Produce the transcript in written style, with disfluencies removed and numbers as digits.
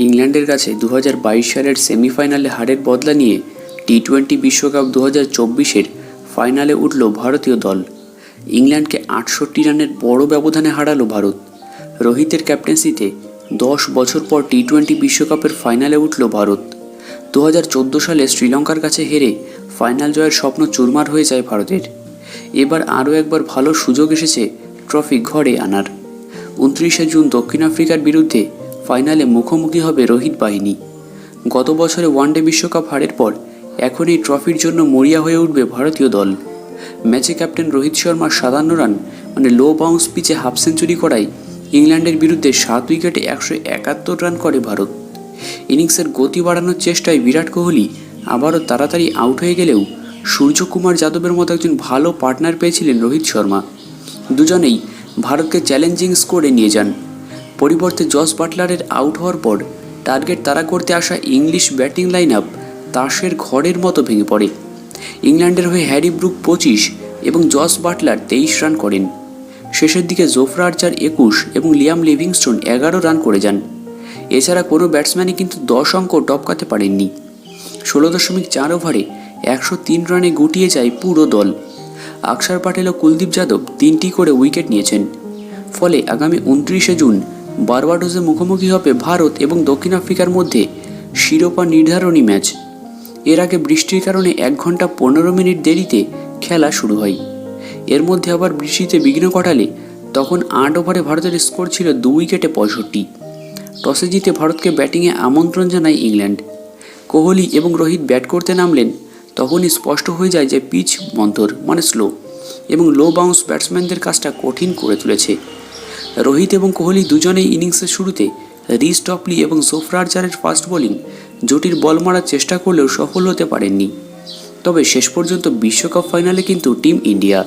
ইংল্যান্ডের কাছে 2022 সালের সেমিফাইনালে হারের বদলা নিয়ে টি-20 বিশ্বকাপ 2024-এর ফাইনালে উঠল ভারতীয় দল। ইংল্যান্ডকে 68 রানের বড় ব্যবধানে হারালো ভারত। রোহিতের ক্যাপ্টেন্সিতে 10 বছর পর টি-20 বিশ্বকাপের ফাইনালে উঠল ভারত। 2014 সালে শ্রীলঙ্কার কাছে হেরে ফাইনাল জয়ের স্বপ্ন চুরমার হয়ে যায় ভারতের। এবার আরও একবার ভালো সুযোগ এসেছে ট্রফি ঘরে আনার। 29শে জুন দক্ষিণ আফ্রিকার বিরুদ্ধে ফাইনালে মুখোমুখি হবে রোহিত বাহিনী। গত বছরে ওয়ানডে বিশ্বকাপ হারের পর এখন এই ট্রফির জন্য মরিয়া হয়ে উঠবে ভারতীয় দল। ম্যাচে ক্যাপ্টেন রোহিত শর্মার 57 রান লো বাউন্স পিচে হাফ সেঞ্চুরি করায় ইংল্যান্ডের বিরুদ্ধে 7 উইকেটে 171 রান করে ভারত। ইনিংসের গতি বাড়ানোর চেষ্টায় বিরাট কোহলি আবারও তাড়াতাড়ি আউট হয়ে গেলেও সূর্যকুমার যাদবের মতো একজন ভালো পার্টনার পেয়েছিলেন রোহিত শর্মা। দুজনেই ভারতকে চ্যালেঞ্জিং স্কোরে নিয়ে যান। পরিবর্তে জস বাটলারের আউট হওয়ার পর টার্গেট তাড়া করতে আসা ইংলিশ ব্যাটিং লাইন আপ তাসের ঘরের মতো ভেঙে পড়ে। ইংল্যান্ডের হয়ে হ্যারি ব্রুক 25 এবং জস বাটলার 23 রান করেন। শেষের দিকে জোফরা আর্চার 21 এবং লিয়াম লিভিংস্টোন 11 রান করে যান। এছাড়া কোনো ব্যাটসম্যানই কিন্তু 10 অঙ্ক টপকাতে পারেননি। 16.4 ওভারে 103 রানে গুটিয়ে যায় পুরো দল। আকসার প্যাটেল ও কুলদীপ যাদব 3টি করে উইকেট নিয়েছেন। ফলে আগামী 29শে জুন বারবাডোসে মুখোমুখি হবে ভারত এবং দক্ষিণ আফ্রিকার মধ্যে শিরোপা নির্ধারণী ম্যাচ। এর আগে বৃষ্টির কারণে 1 ঘন্টা 15 মিনিট দেরিতে খেলা শুরু হয়। এর মধ্যে আবার বৃষ্টিতে বিঘ্ন ঘটালে তখন 8 ওভারে ভারতের স্কোর ছিল 2 উইকেটে 65। টসে জিতে ভারতকে ব্যাটিংয়ে আমন্ত্রণ জানায় ইংল্যান্ড। কোহলি এবং রোহিত ব্যাট করতে নামলেন তখনই স্পষ্ট হয়ে যায় যে পিচ মন্থর স্লো এবং লো বাউন্স ব্যাটসম্যানদের কাজটা কঠিন করে তুলেছে। রোহিত এবং কোহলি দুজনেই ইনিংসের শুরুতে রিস টপলি এবং জোফরা আর্চারের ফাস্ট বোলিং জুটির বল মারার চেষ্টা করলেও সফল হতে পারেননি। তবে শেষ পর্যন্ত বিশ্বকাপ ফাইনালে কিন্তু টিম ইন্ডিয়া।